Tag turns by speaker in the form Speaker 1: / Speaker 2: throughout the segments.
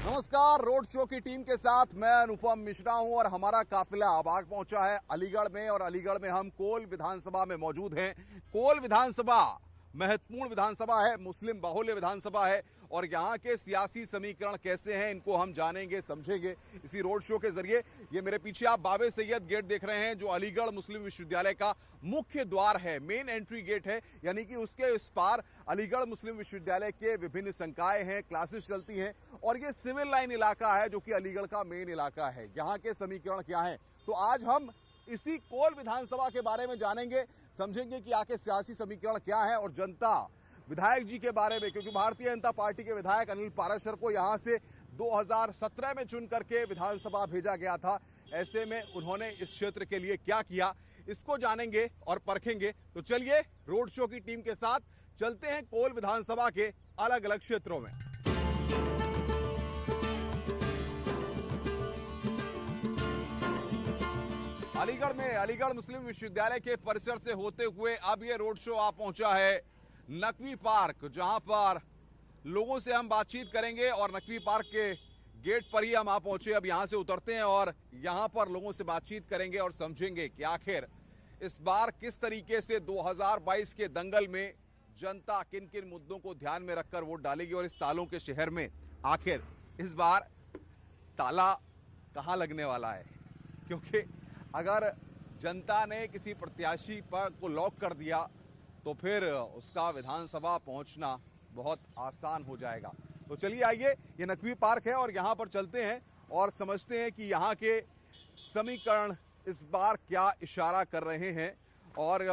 Speaker 1: नमस्कार। Road show की team के साथ मैं अनुपम मिश्रा हूं और हमारा काफिला अब आग पहुंचा है अलीगढ़ में और अलीगढ़ में हम कोल विधानसभा में मौजूद हैं। कोल विधानसभा महत्वपूर्ण विधानसभा है, मुस्लिम बाहुल्य विधानसभा है और यहाँ के सियासी समीकरण कैसे हैं इनको हम जानेंगे समझेंगे इसी रोड शो के जरिए। ये मेरे पीछे आप बाबे सैयद गेट देख रहे हैं जो अलीगढ़ मुस्लिम विश्वविद्यालय का मुख्य द्वार है, मेन एंट्री गेट है, यानी कि उसके इस पार अलीगढ़ मुस्लिम विश्वविद्यालय के विभिन्न संकाय हैं, क्लासेस चलती हैं और ये सिविल लाइन इलाका है जो कि अलीगढ़ का मेन इलाका है। यहाँ के समीकरण क्या है तो आज हम इसी कोल विधानसभा के बारे में जानेंगे, समझेंगे कि आके सियासी समीकरण क्या है और जनता विधायक जी के बारे में, क्योंकि भारतीय जनता पार्टी के विधायक अनिल पाराशर को यहां से 2017 में चुन करके विधानसभा भेजा गया था। ऐसे में उन्होंने इस क्षेत्र के लिए क्या किया इसको जानेंगे और परखेंगे। तो चलिए रोड शो की टीम के साथ चलते हैं कोल विधानसभा के अलग अलग क्षेत्रों में। अलीगढ़ में अलीगढ़ मुस्लिम विश्वविद्यालय के परिसर से होते हुए अब ये रोड शो आ पहुंचा है नकवी पार्क, जहां पर लोगों से हम बातचीत करेंगे और नकवी पार्क के गेट पर ही हम आ पहुंचे। अब यहां से उतरते हैं और यहां पर लोगों से बातचीत करेंगे और समझेंगे कि आखिर इस बार किस तरीके से 2022 के दंगल में जनता किन किन मुद्दों को ध्यान में रखकर वोट डालेगी और इस तालों के शहर में आखिर इस बार ताला कहां लगने वाला है। क्योंकि अगर जनता ने किसी प्रत्याशी पर को लॉक कर दिया तो फिर उसका विधानसभा पहुंचना बहुत आसान हो जाएगा। तो चलिए आइए, ये नकवी पार्क है और यहां पर चलते हैं और समझते हैं कि यहां के समीकरण इस बार क्या इशारा कर रहे हैं और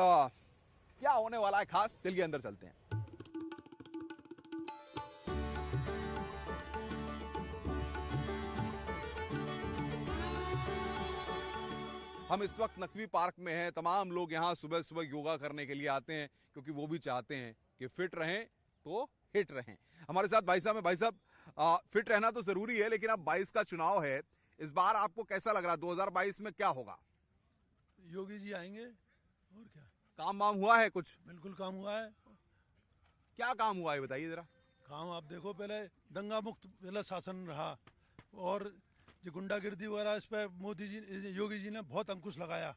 Speaker 1: क्या होने वाला है खास। चलिए अंदर चलते हैं। हम इस वक्त नकवी पार्क में हैं। तमाम लोग यहाँ सुबह सुबह योगा करने के लिए आते हैं क्योंकि वो भी चाहते हैं कि फिट रहें तो हिट रहें। हमारे साथ भाई साहब हैं। भाई साहब, फिट रहना तो जरूरी है लेकिन अब 22 का चुनाव है, इस बार आपको कैसा लग रहा है 2022 में क्या होगा?
Speaker 2: योगी जी आएंगे और क्या।
Speaker 1: काम वाम हुआ है कुछ?
Speaker 2: बिल्कुल काम हुआ है।
Speaker 1: क्या काम हुआ है बताइए जरा।
Speaker 2: काम आप देखो, पहले दंगा मुक्त पहले शासन रहा और जो गुंडागिर्दी वगैरह इस पे मोदी जी योगी जी ने बहुत अंकुश लगाया।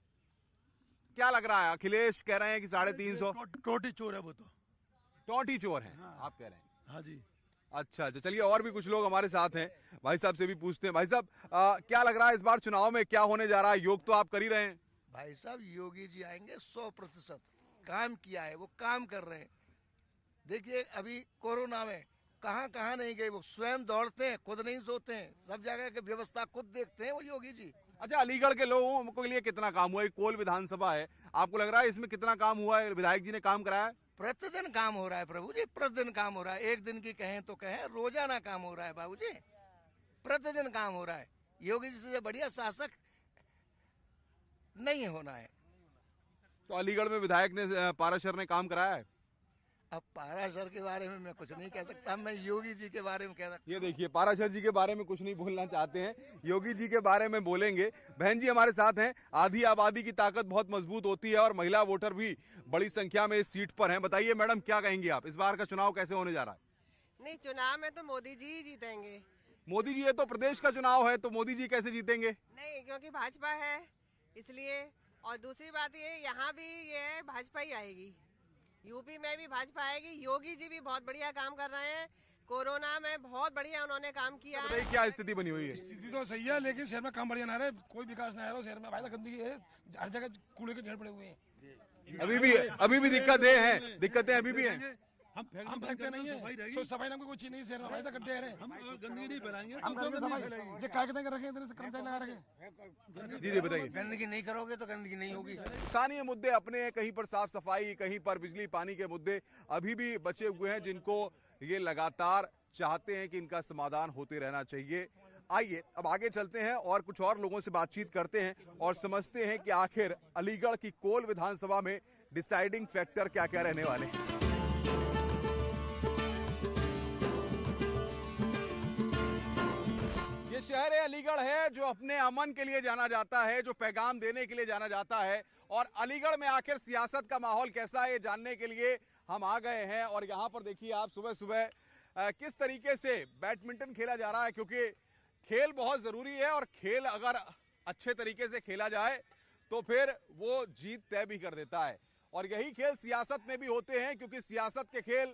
Speaker 1: क्या लग रहा है? अखिलेश कह रहे हैं कि 350
Speaker 2: टोटी चोर है वो तो।
Speaker 1: टोटी चोर है?
Speaker 2: हाँ।
Speaker 1: आप कह रहे हैं?
Speaker 2: हाँ जी।
Speaker 1: अच्छा, चलिए और भी कुछ लोग हमारे साथ हैं, भाई साहब से भी पूछते हैं। भाई साहब, क्या लग रहा है इस बार चुनाव में क्या होने जा रहा है? योग तो आप कर ही रहे हैं।
Speaker 3: भाई साहब, योगी जी आएंगे, 100% काम किया है, वो काम कर रहे हैं। देखिए अभी कोरोना में कहाँ कहाँ नहीं गए, वो स्वयं दौड़ते हैं, खुद नहीं सोते हैं, सब जगह की व्यवस्था खुद देखते हैं वो योगी जी।
Speaker 1: अच्छा, अलीगढ़ के लोगों के लिए कितना काम हुआ है? कोल विधानसभा है, आपको लग रहा है इसमें कितना काम हुआ है? विधायक जी ने काम कराया?
Speaker 3: प्रतिदिन काम हो रहा है प्रभु जी, प्रतिदिन काम हो रहा है। एक दिन की कहें तो कहें, रोजाना काम हो रहा है बाबू जी, प्रतिदिन काम हो रहा है। योगी जी से बढ़िया शासक नहीं होना है।
Speaker 1: तो अलीगढ़ में विधायक ने पाराशर ने काम कराया है?
Speaker 3: अब पाराशर के बारे में मैं कुछ नहीं कह सकता, मैं योगी जी के बारे में कह रहा।
Speaker 1: ये देखिए, पाराशर जी के बारे में कुछ नहीं बोलना चाहते हैं, योगी जी के बारे में बोलेंगे। बहन जी हमारे साथ हैं। आधी आबादी की ताकत बहुत मजबूत होती है और महिला वोटर भी बड़ी संख्या में इस सीट पर हैं। बताइए मैडम, क्या कहेंगी आप, इस बार का चुनाव कैसे होने जा रहा है?
Speaker 4: नहीं, चुनाव में तो मोदी जी ही जीतेंगे।
Speaker 1: मोदी जी, ये तो प्रदेश का चुनाव है तो मोदी जी कैसे जीतेंगे?
Speaker 4: नहीं, क्योंकि भाजपा है इसलिए। और दूसरी बात ये, यहाँ भी ये भाजपा ही आएगी, यूपी में भी भाजपा आएगी। योगी जी भी बहुत बढ़िया काम कर रहे हैं, कोरोना में बहुत बढ़िया उन्होंने काम किया है।
Speaker 1: क्या स्थिति बनी हुई है?
Speaker 5: स्थिति तो सही है लेकिन शहर में काम बढ़िया ना रहे, कोई विकास नहीं आ रहा शहर में। भाई गंदगी है, हर जगह कूड़े के ढेर पड़े हुए हैं।
Speaker 1: अभी भी दिक्कतें हैं, दिक्कतें अभी भी हैं।
Speaker 2: हम
Speaker 5: फेंकते नहीं है, सो सफाई नाम की कोई चीज नहीं शहर में। भाई गड्ढे हैं,
Speaker 2: हम गंदगी नहीं फैलाएंगे।
Speaker 5: हम काय के रखे इधर से कर्मचारी लगा रखे।
Speaker 1: जी बताइए।
Speaker 3: गंदगी नहीं करोगे तो गंदगी नहीं होगी।
Speaker 1: स्थानीय मुद्दे अपने हैं, कहीं पर साफ सफाई, कहीं पर बिजली पानी के मुद्दे अभी भी बचे हुए हैं जिनको ये लगातार चाहते हैं कि इनका समाधान होते रहना चाहिए। आइए अब आगे चलते हैं और कुछ और लोगों से बातचीत करते हैं और समझते हैं कि आखिर अलीगढ़ की कोल विधानसभा में डिसाइडिंग फैक्टर क्या क्या रहने वाले हैं। ये शहर है अलीगढ़ है जो अपने अमन के लिए जाना जाता है, जो पैगाम देने के लिए जाना जाता है। और अलीगढ़ में आखिर सियासत का माहौल कैसा है ये जानने के लिए हम आ गए हैं। और यहाँ पर देखिए आप, सुबह सुबह किस तरीके से बैडमिंटन खेला जा रहा है, क्योंकि खेल बहुत जरूरी है और खेल अगर अच्छे तरीके से खेला जाए तो फिर वो जीत तय भी कर देता है। और यही खेल सियासत में भी होते हैं, क्योंकि सियासत के खेल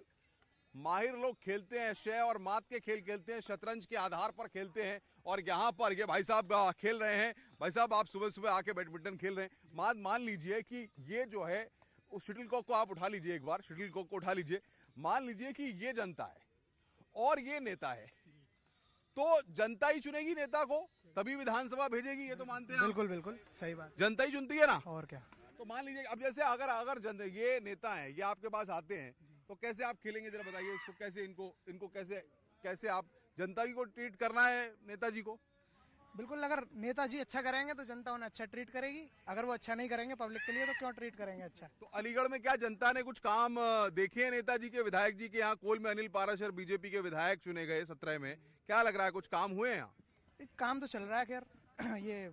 Speaker 1: माहिर लोग खेलते हैं, शय और मात के खेल खेलते हैं, शतरंज के आधार पर खेलते हैं। और यहाँ पर ये भाई साहब खेल रहे हैं। भाई साहब, आप सुबह सुबह आके बैडमिंटन खेल रहे हैं। मान लीजिए कि ये जो है उस शटलकॉक को आप उठा लीजिए, एक बार शटलकॉक को उठा लीजिए। मान लीजिए कि ये जनता है और ये नेता है, तो जनता ही चुनेगी नेता को, तभी विधानसभा भेजेगी, ये तो मानते हैं?
Speaker 6: बिल्कुल बिल्कुल सही बात।
Speaker 1: जनता ही चुनती है ना।
Speaker 6: और क्या।
Speaker 1: तो मान लीजिए अब जैसे अगर ये नेता है, ये आपके पास आते हैं, तो कैसे आप खेलेंगे, जरा बताइए इसको। कैसे इनको कैसे आप जनता को ट्रीट करना है, नेताजी को?
Speaker 6: बिल्कुल, अगर नेताजी अच्छा करेंगे तो जनता उन्हें अच्छा ट्रीट करेगी। अगर वो अच्छा नहीं करेंगे पब्लिक के लिए तो क्यों ट्रीट करेंगे अच्छा।
Speaker 1: तो अलीगढ़ में क्या जनता ने कुछ काम देखे हैं नेताजी के? विधायक जी के यहाँ कोल में अनिल पाराशर बीजेपी के विधायक चुने गए 17 में, क्या लग रहा है कुछ काम हुए हैं यहाँ?
Speaker 6: काम तो चल रहा है खैर, ये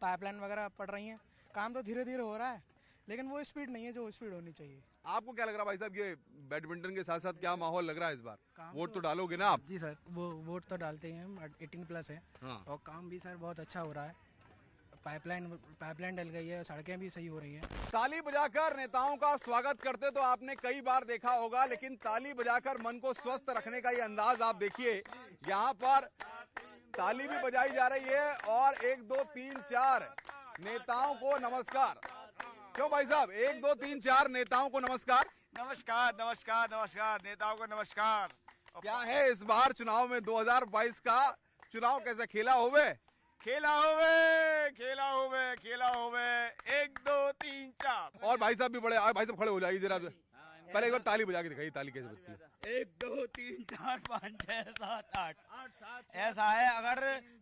Speaker 6: पाइपलाइन वगैरह पड़ रही हैं, काम तो धीरे धीरे हो रहा है, लेकिन वो स्पीड नहीं है जो स्पीड होनी चाहिए।
Speaker 1: आपको क्या लग रहा है भाई साहब, ये बैडमिंटन के साथ साथ क्या माहौल लग रहा है इस बार? वोट तो डालोगे ना आप?
Speaker 6: जी सर, वो वोट तो डालते हैं, 18+ है।
Speaker 1: हाँ।
Speaker 6: और काम भी सर बहुत अच्छा हो रहा है, पाइपलाइन डल गई है, सड़कें भी सही हो रही हैं।
Speaker 1: ताली बजाकर नेताओं का स्वागत करते तो आपने कई बार देखा होगा, लेकिन ताली बजाकर मन को स्वस्थ रखने का ये अंदाज आप देखिए। यहाँ पर ताली भी बजाई जा रही है और 1 2 3 4 नेताओं को नमस्कार। क्यों भाई साहब, 1 2 3 4 नेताओं को नमस्कार।
Speaker 7: नमस्कार नमस्कार नमस्कार, नेताओं को नमस्कार।
Speaker 1: क्या है इस बार चुनाव में 2022 का चुनाव कैसा खेला होवे?
Speaker 7: खेला होवे 1 2 3 4।
Speaker 1: और भाई साहब भी बड़े, भाई साहब खड़े हो जाइए जरा, पहले एक बार ताली बजा के दिखाइए, ताली कैसे बजती है?
Speaker 8: 1 2 3 4 5 6 7 8। ऐसा है, अगर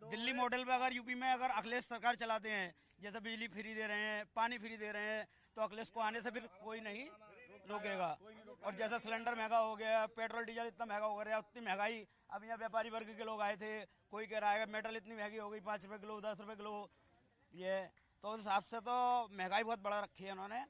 Speaker 8: दिल्ली मॉडल में अगर यूपी में अगर अखिलेश सरकार चलाते हैं, जैसे बिजली फ्री दे रहे हैं, पानी फ्री दे रहे हैं, तो अखिलेश को आने से फिर कोई नहीं रोकेगा। और जैसा सिलेंडर महंगा हो गया, पेट्रोल डीजल इतना महंगा हो गया, उतनी महंगाई। अब यहाँ व्यापारी वर्ग के लोग आए थे, कोई कह रहा है मेटल इतनी महंगी हो गई, 5 रुपये किलो 10 रुपये किलो, ये तो उस हिसाब से तो महंगाई बहुत बढ़ा रखी है उन्होंने।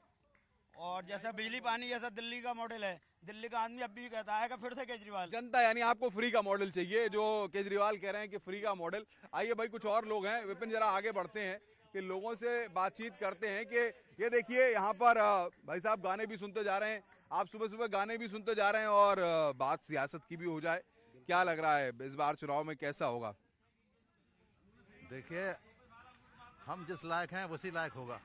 Speaker 8: और जैसा बिजली पानी जैसा दिल्ली का मॉडल है, दिल्ली का आदमी अब भी कहता है कि फिर से केजरीवाल।
Speaker 1: जनता यानी आपको फ्री का मॉडल चाहिए, जो केजरीवाल कह रहे हैं कि फ्री का मॉडल। आइए भाई, कुछ और लोग हैं, विपिन जरा आगे बढ़ते हैं कि लोगों से बातचीत करते हैं कि ये देखिए यहाँ पर भाई साहब गाने भी सुनते जा रहे हैं, आप सुबह सुबह गाने भी सुनते जा रहे हैं और बात सियासत की भी हो जाए। क्या लग रहा है इस बार चुनाव में कैसा होगा?
Speaker 9: देखिए, हम जिस लायक हैं उसी लायक होगा।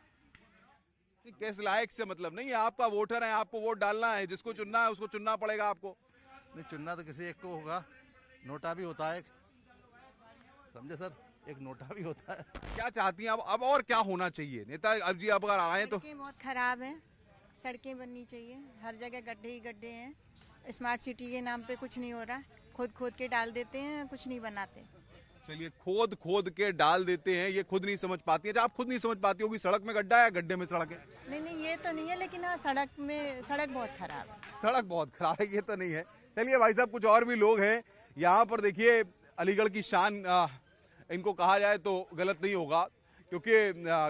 Speaker 1: किस लायक से मतलब नहीं है, आपका वोटर है, आपको वोट डालना है, जिसको चुनना है उसको चुनना पड़ेगा आपको।
Speaker 9: नहीं, चुनना तो किसी एक को होगा। नोटा भी होता है, समझे सर, एक नोटा भी होता है।
Speaker 1: क्या चाहती हैं अब और क्या होना चाहिए? नेता अब जी अब अगर आए तो
Speaker 10: सड़कें बहुत खराब हैं, सड़कें बननी चाहिए, हर जगह गड्ढे ही गड्ढे हैं। स्मार्ट सिटी के नाम पे कुछ नहीं हो रहा, खोद के डाल देते हैं, कुछ नहीं बनाते।
Speaker 1: चलिए, खोद के डाल देते हैं, ये खुद नहीं समझ पाती है। आप खुद नहीं समझ पाती होगी सड़क में गड्ढा है, गड्ढे में सड़क है?
Speaker 10: नहीं ये तो नहीं है, लेकिन हाँ सड़क बहुत खराब है।
Speaker 1: सड़क बहुत खराब है, ये तो नहीं है। चलिए भाई साहब, कुछ और भी लोग हैं यहाँ पर। देखिए, अलीगढ़ की शान इनको कहा जाए तो गलत नहीं होगा, क्योंकि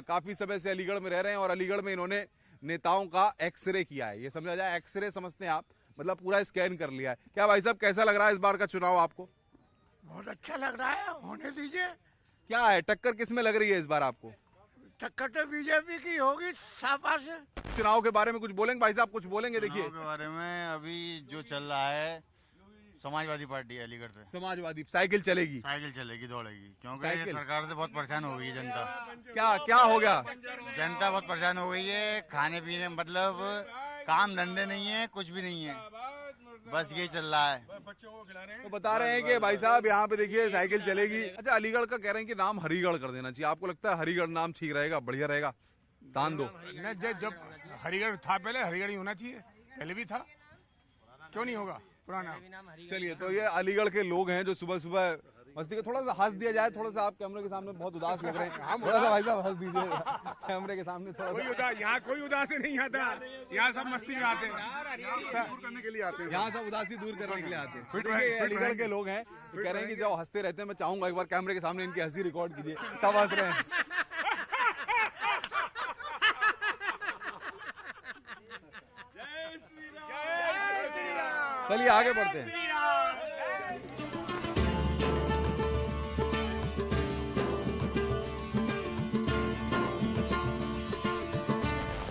Speaker 1: काफी समय से अलीगढ़ में रह रहे हैं और अलीगढ़ में इन्होंने नेताओं का एक्सरे किया है। ये समझा जाए, एक्सरे समझते हैं आप, मतलब पूरा स्कैन कर लिया है। क्या भाई साहब, कैसा लग रहा है इस बार का चुनाव आपको?
Speaker 3: बहुत अच्छा लग रहा है, होने दीजिए।
Speaker 1: क्या है, टक्कर किस में लग रही है इस बार आपको?
Speaker 3: टक्कर तो बीजेपी की होगी शाबाश।
Speaker 1: चुनाव के बारे में कुछ बोलेंगे भाई साहब? कुछ बोलेंगे? देखिए,
Speaker 11: के बारे में अभी जो चल रहा है, समाजवादी पार्टी है अलीगढ़ से।
Speaker 1: समाजवादी साइकिल चलेगी,
Speaker 11: साइकिल चलेगी, दौड़ेगी, क्योंकि ये सरकार से बहुत परेशान हो गई है जनता।
Speaker 1: क्या हो गया?
Speaker 11: जनता बहुत परेशान हो गई है, खाने पीने मतलब काम धंधे नहीं है, कुछ भी नहीं है, बस यही चल रहा है।
Speaker 1: तो बता रहे हैं कि भाई साहब यहाँ पे देखिए साइकिल चलेगी। अच्छा, अलीगढ़ का कह रहे हैं कि नाम हरिगढ़ कर देना चाहिए, आपको लगता है हरिगढ़ नाम ठीक रहेगा, बढ़िया रहेगा? दान दो।
Speaker 5: जब हरिगढ़ था पहले, हरिगढ़ ही होना चाहिए, पहले भी था, क्यों नहीं होगा पुराना?
Speaker 1: चलिए, तो ये अलीगढ़ के लोग हैं जो सुबह सुबह मस्ती का। थोड़ा सा हंस दिया जाए, थोड़ा सा आप कैमरे के सामने बहुत उदास लग रहे हैं, थोड़ा सा भाई साहब हंस दीजिए कैमरे के सामने थोड़ा सा।
Speaker 5: यहाँ कोई उदासी नहीं आता, यहाँ सब मस्ती में आते हैं,
Speaker 2: दूर करने के लिए आते हैं।
Speaker 1: यहाँ सब उदासी दूर करने के लिए आते हैं। देखिए, अलीगढ़ के लोग हैं, कह रहे हैं कि जब हंसते रहते हैं, मैं चाहूंगा एक बार कैमरे के सामने इनकी हंसी रिकॉर्ड कीजिए। सब हंस रहे हैं। चलिए आगे बढ़ते हैं।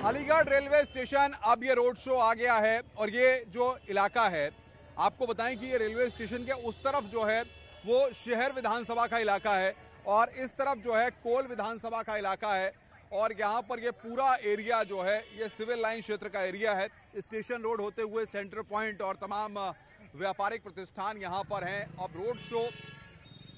Speaker 1: अलीगढ़ रेलवे स्टेशन, अब ये रोड शो आ गया है और ये जो इलाका है, आपको बताएं कि ये रेलवे स्टेशन के उस तरफ जो है वो शहर विधानसभा का इलाका है और इस तरफ जो है कोल विधानसभा का इलाका है और यहाँ पर ये पूरा एरिया जो है ये सिविल लाइन क्षेत्र का एरिया है। स्टेशन रोड होते हुए सेंटर पॉइंट और तमाम व्यापारिक प्रतिष्ठान यहाँ पर हैं। अब रोड शो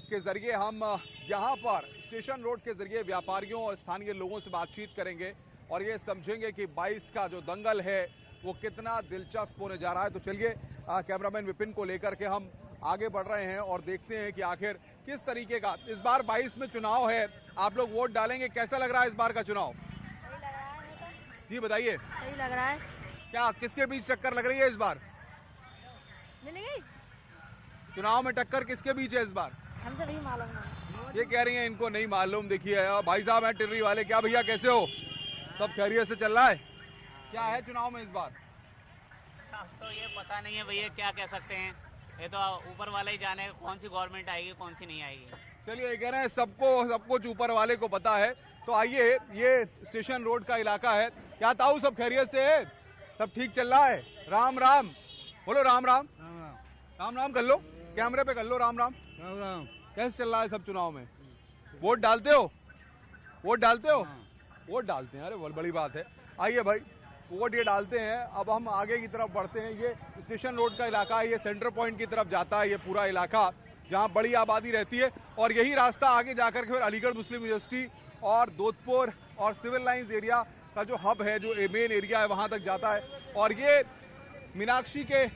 Speaker 1: के जरिए हम यहाँ पर स्टेशन रोड के जरिए व्यापारियों और स्थानीय लोगों से बातचीत करेंगे और ये समझेंगे कि 22 का जो दंगल है वो कितना दिलचस्प होने जा रहा है। तो चलिए कैमरामैन विपिन को लेकर के हम आगे बढ़ रहे हैं और देखते हैं कि आखिर किस तरीके का इस बार 22 में चुनाव है। आप लोग वोट डालेंगे, कैसा लग रहा है इस बार का चुनाव?
Speaker 12: सही लग रहा है।
Speaker 1: जी बताइए,
Speaker 12: सही लग रहा है।
Speaker 1: क्या किसके बीच टक्कर लग रही है इस बार?
Speaker 12: मिलेगी
Speaker 1: चुनाव में टक्कर किसके बीच है इस बार?
Speaker 12: हमको नहीं मालूम।
Speaker 1: ये कह रही हैं इनको नहीं मालूम। देखिए भाई साहब हैं टिर्री वाले। क्या भैया कैसे हो? सब खैरियत से चल रहा है? क्या है चुनाव में इस बार?
Speaker 13: तो ये पता नहीं है भैया, क्या कह सकते हैं, ये तो ऊपर वाला ही जाने कौन सी गवर्नमेंट आएगी कौन सी नहीं आएगी।
Speaker 1: चलिए ये कह रहे हैं सबको सब कुछ ऊपर वाले को पता है। तो आइए, ये स्टेशन रोड का इलाका है। क्या ताऊ सब खैरियत से है? सब ठीक चल रहा है? राम राम बोलो। राम राम राम राम कर लो, कैमरे पे कर लो। राम राम
Speaker 2: राम राम।
Speaker 1: कैसे चल रहा है सब चुनाव में? वोट डालते हो? वोट डालते हो? वोट डालते हैं, अरे बहुत बड़ी बात है। आइए भाई, वोट ये डालते हैं। अब हम आगे की तरफ बढ़ते हैं। ये स्टेशन रोड का इलाका है, ये सेंटर पॉइंट की तरफ जाता है ये पूरा इलाका, जहाँ बड़ी आबादी रहती है और यही रास्ता आगे जाकर के फिर अलीगढ़ मुस्लिम यूनिवर्सिटी और दोधपुर और सिविल लाइंस एरिया का जो हब है, जो मेन एरिया है, वहाँ तक जाता है। और ये मीनाक्षी के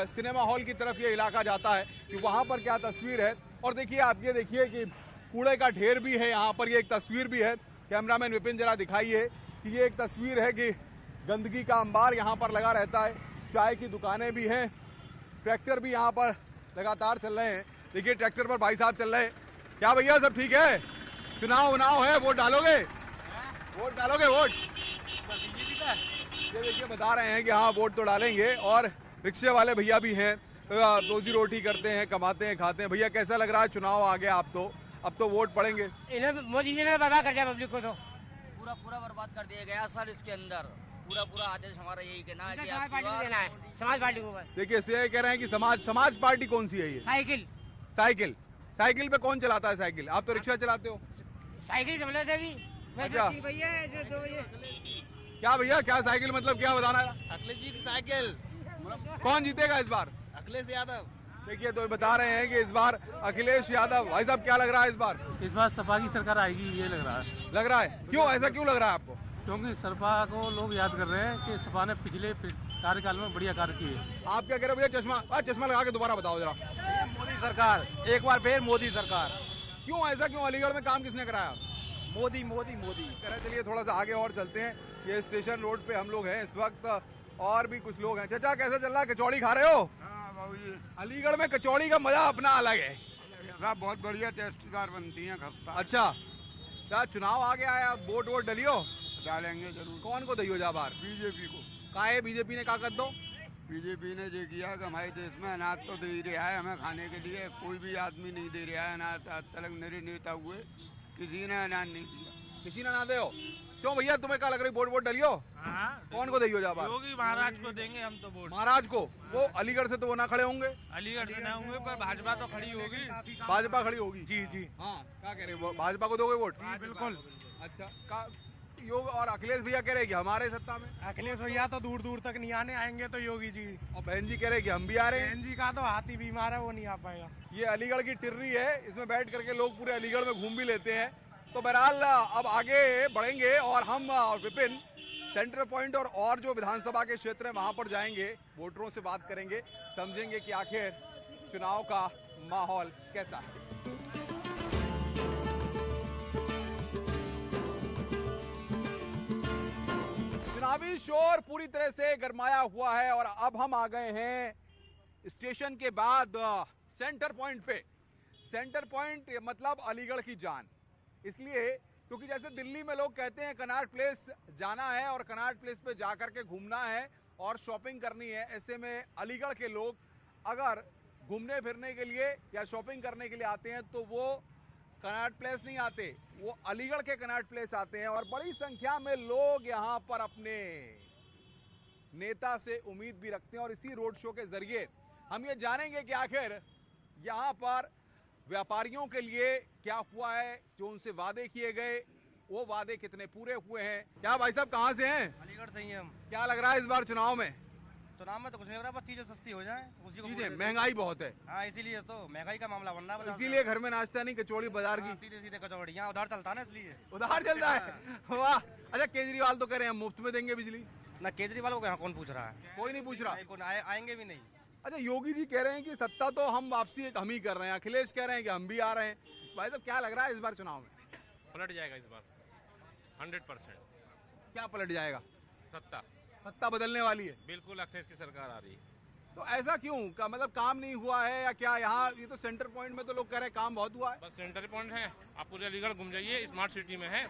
Speaker 1: सिनेमा हॉल की तरफ ये इलाका जाता है कि वहाँ पर क्या तस्वीर है। और देखिए, आप ये देखिए कि कूड़े का ढेर भी है यहाँ पर, ये एक तस्वीर भी है। कैमरामैन विपिन जरा दिखाइए कि ये एक तस्वीर है कि गंदगी का अंबार यहाँ पर लगा रहता है। चाय की दुकानें भी हैं, ट्रैक्टर भी यहाँ पर लगातार चल रहे हैं। देखिए ट्रैक्टर पर भाई साहब चल रहे हैं। क्या भैया सब ठीक है? चुनाव उनाव है, वोट डालोगे? वोट डालोगे? वोट ये देखिए बता रहे हैं कि हाँ वोट तो डालेंगे। और रिक्शे वाले भैया भी हैं, रोजी रोटी करते हैं, कमाते हैं, खाते हैं। भैया कैसा लग रहा है? चुनाव आ गया, अब तो वोट पड़ेंगे।
Speaker 14: इन्हें मोदी जी ने बर्बाद कर दिया पब्लिक को, तो
Speaker 13: पूरा बर्बाद कर दिया गया सर। इसके अंदर पूरा आदेश हमारा यही कहना है कि
Speaker 14: समाज पार्टी को देना है, समाज पार्टी को।
Speaker 1: देखिए ये कह रहे हैं कि समाज पार्टी कौन सी है? ये साइकिल पे कौन चलाता है साइकिल? आप तो रिक्शा चलाते हो।
Speaker 14: साइकिल चला थे अभी।
Speaker 1: अच्छा क्या भैया, क्या साइकिल मतलब क्या बताना है?
Speaker 15: अखिलेश जी की साइकिल।
Speaker 1: कौन जीतेगा इस बार?
Speaker 15: अखिलेश यादव।
Speaker 1: देखिए तो बता रहे हैं कि इस बार अखिलेश यादव। भाई साहब क्या लग रहा है इस बार?
Speaker 16: इस बार सपा की सरकार आएगी, ये लग रहा है।
Speaker 1: क्यों, ऐसा क्यों लग रहा है आपको?
Speaker 16: क्योंकि सपा को लोग याद कर रहे हैं कि सपा ने पिछले कार्यकाल में बढ़िया कार्य किए।
Speaker 1: आप क्या कह रहे हो भैया? चश्मा लगा के दोबारा बताओ जरा।
Speaker 15: मोदी सरकार, एक बार फिर मोदी सरकार।
Speaker 1: क्यों ऐसा क्यों? अलीगढ़ में काम किसने कराया?
Speaker 15: मोदी।
Speaker 1: चलिए थोड़ा सा आगे और चलते हैं। ये स्टेशन रोड पे हम लोग हैं इस वक्त और भी कुछ लोग हैं। चाचा कैसा चल रहा है? कचौड़ी खा रहे हो? अलीगढ़ में कचौड़ी का मजा अपना अलग है।
Speaker 17: बहुत बढ़िया टेस्टदार बनती हैं, खस्ता।
Speaker 1: अच्छा, क्या चुनाव आ गया है? अब वोट डलियो?
Speaker 17: डालेंगे जरूर।
Speaker 1: कौन को दियो जा बार?
Speaker 17: बीजेपी को।
Speaker 1: का है बीजेपी ने क्या कर दो?
Speaker 17: बीजेपी ने ये किया कि हमारे देश में अनाज तो दे ही रहा है हमें खाने के लिए। कोई भी आदमी नहीं दे रहा है अनाज। आज तक मेरे नेता हुए किसी ने अनाज नहीं दिया।
Speaker 1: किसी ने ना दे हो? क्यों भैया, तुम्हें क्या लग रही? वोट डलियो? कौन को दियो जा बार?
Speaker 15: योगी महाराज को देंगे हम तो वोट।
Speaker 1: महाराज को? वो अलीगढ़ से तो वो ना खड़े होंगे।
Speaker 15: अलीगढ़ से ना होंगे पर भाजपा तो खड़ी होगी।
Speaker 1: भाजपा खड़ी होगी?
Speaker 15: जी।
Speaker 1: हाँ, क्या कह रहे हो? भाजपा को दोगे वोट?
Speaker 15: बिल्कुल।
Speaker 1: अच्छा, योग और अखिलेश भैया कह रहे कि हमारे सत्ता में।
Speaker 6: अखिलेश भैया तो दूर दूर तक नहीं आने, आएंगे तो योगी जी।
Speaker 1: और बहन जी कह रहे कि हम भी आ रहे हैं।
Speaker 6: बहन जी का तो हाथी बीमार है, वो नहीं आ पाएगा।
Speaker 1: ये अलीगढ़ की टिर्री है, इसमें बैठ करके लोग पूरे अलीगढ़ में घूम भी लेते हैं। तो बहरहाल अब आगे बढ़ेंगे और हम विपिन सेंटर पॉइंट और जो विधानसभा के क्षेत्र है वहां पर जाएंगे, वोटरों से बात करेंगे, समझेंगे कि आखिर चुनाव का माहौल कैसा है। चुनावी शोर पूरी तरह से गरमाया हुआ है और अब हम आ गए हैं स्टेशन के बाद सेंटर पॉइंट पे। सेंटर पॉइंट मतलब अलीगढ़ की जान, इसलिए क्योंकि जैसे दिल्ली में लोग कहते हैं कनॉट प्लेस जाना है और कनॉट प्लेस पे जाकर के घूमना है और शॉपिंग करनी है, ऐसे में अलीगढ़ के लोग अगर घूमने फिरने के लिए या शॉपिंग करने के लिए आते हैं तो वो कनॉट प्लेस नहीं आते, वो अलीगढ़ के कनॉट प्लेस आते हैं और बड़ी संख्या में लोग यहां पर अपने नेता से उम्मीद भी रखते हैं। और इसी रोड शो के जरिए हम ये जानेंगे कि आखिर यहां पर व्यापारियों के लिए क्या हुआ है, जो उनसे वादे किए गए वो वादे कितने पूरे हुए हैं। क्या भाई साहब कहां से हैं?
Speaker 18: अलीगढ़ से ही हैं हम।
Speaker 1: क्या लग रहा है इस बार चुनाव में?
Speaker 18: चुनाव में तो कुछ नहीं हो रहा, बस चीजें सस्ती हो जाएं, उसी को
Speaker 1: चीजें महंगाई बहुत है।
Speaker 18: हाँ, इसीलिए तो महंगाई का मामला बन रहा है।
Speaker 1: इसीलिए घर में नाश्ता नहीं, कचौड़ी बाजार की।
Speaker 18: सीधे सीधे कचौड़ियाँ उधार चलता है ना, इसलिए
Speaker 1: उधार चलता है। वाह। अच्छा, केजरीवाल तो कह रहे हैं मुफ्त में देंगे बिजली।
Speaker 18: ना केजरीवाल को यहाँ कौन पूछ रहा है?
Speaker 1: कोई नहीं पूछ रहा।
Speaker 18: कौन आएंगे भी नहीं।
Speaker 1: अच्छा, योगी जी कह रहे हैं कि सत्ता तो हम वापसी हम ही कर रहे हैं, अखिलेश कह रहे हैं कि हम भी आ रहे हैं। भाई साहब क्या लग रहा है इस बार चुनाव में?
Speaker 19: पलट जाएगा इस बार 100%।
Speaker 1: क्या पलट जाएगा?
Speaker 19: सत्ता
Speaker 1: बदलने वाली है।
Speaker 19: बिल्कुल, अखिलेश की सरकार आ रही है।
Speaker 1: तो ऐसा क्यों? का मतलब काम नहीं हुआ है या क्या? यहाँ ये तो सेंटर पॉइंट में तो लोग कह रहे हैं काम बहुत हुआ है।
Speaker 19: बस सेंटर पॉइंट है, आप पूरे अलीगढ़ घूम जाइए, स्मार्ट सिटी में है।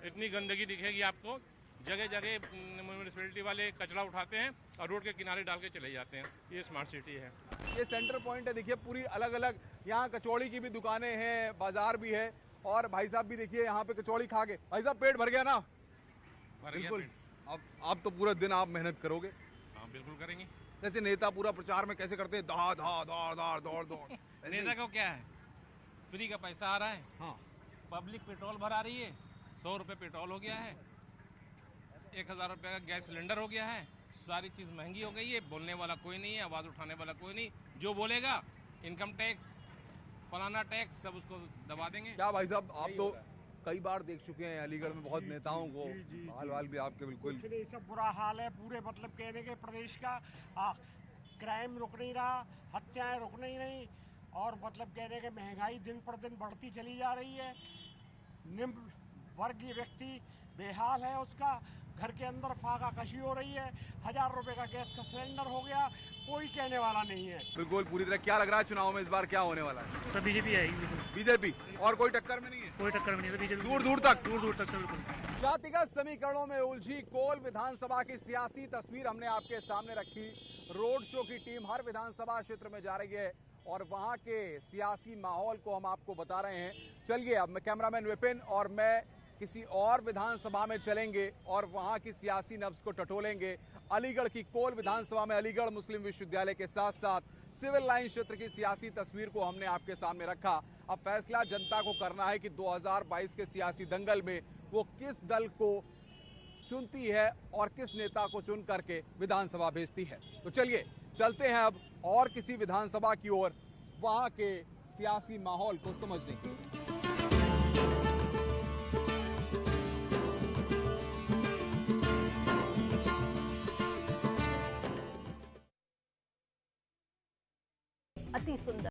Speaker 19: इतनी गंदगी दिखेगी आपको, जगह जगह म्यूनिसिपैलिटी वाले कचरा उठाते हैं और रोड के किनारे डाल के चले जाते हैं। ये स्मार्ट सिटी है।
Speaker 1: ये सेंटर पॉइंट है, देखिए पूरी अलग अलग यहाँ कचौड़ी की भी दुकानें हैं, बाजार भी है। और भाई साहब भी देखिए यहाँ पे कचौड़ी खा के, भाई साहब पेट भर गया ना? बिल्कुल। अब तो पूरा दिन आप मेहनत करोगे?
Speaker 19: हाँ, बिल्कुल करेंगे।
Speaker 1: जैसे नेता पूरा प्रचार में कैसे करते हैं, धा धा धा धा दौड़ दौड़।
Speaker 19: नेता को क्या है, फ्री का पैसा आ रहा है।
Speaker 1: हाँ।
Speaker 19: पब्लिक पेट्रोल भरा रही है, 100 रुपये पेट्रोल हो गया है, 1000 रुपये का गैस सिलेंडर हो गया है। सारी चीज़ महंगी हो गई है, बोलने वाला कोई नहीं है, आवाज़ उठाने वाला कोई नहीं। जो बोलेगा इनकम टैक्स, फलाना टैक्स, सब उसको दबा देंगे।
Speaker 1: क्या भाई साहब, आप तो कई बार देख चुके हैं अलीगढ़ में बहुत नेताओं को, हाल वाल भी आपके बिल्कुल
Speaker 20: कुछ नहीं, सब बुरा हाल है पूरे, मतलब कहने के प्रदेश का। क्राइम रुक नहीं रहा, हत्याएं रुक नहीं रही, और मतलब कहने के महंगाई दिन पर दिन बढ़ती चली जा रही है। निम्न वर्गीय व्यक्ति बेहाल है, उसका घर के अंदर फाका कशी हो रही है। 1000 रुपए का गैस का सिलेंडर हो गया, कोई कहने वाला नहीं है।
Speaker 1: बिल्कुल पूरी तरह। क्या लग रहा है चुनाव में इस बार क्या होने वाला है?
Speaker 20: सब बीजेपी आएगी।
Speaker 1: बीजेपी, और कोई टक्कर में नहीं है?
Speaker 20: कोई टक्कर में नहीं है, बीजेपी
Speaker 1: दूर दूर तक
Speaker 20: सब बिल्कुल।
Speaker 1: जातिगत समीकरणों में उलझी कोल विधानसभा की सियासी तस्वीर हमने आपके सामने रखी। रोड शो की टीम हर विधानसभा क्षेत्र में जा रही है और वहां के सियासी माहौल को हम आपको बता रहे हैं। चलिए, अब मैं कैमरामैन विपिन और मैं किसी और विधानसभा में चलेंगे और वहां की सियासी नब्ज को टटोलेंगे। अलीगढ़ की कोल विधानसभा में अलीगढ़ मुस्लिम विश्वविद्यालय के साथ साथ सिविल लाइन क्षेत्र की सियासी तस्वीर को हमने आपके सामने रखा। अब फैसला जनता को करना है कि 2022 के सियासी दंगल में वो किस दल को चुनती है और किस नेता को चुन करके विधानसभा भेजती है। तो चलिए चलते हैं अब और किसी विधानसभा की ओर, वहां के सियासी माहौल को समझने के लिए।
Speaker 21: अति सुंदर।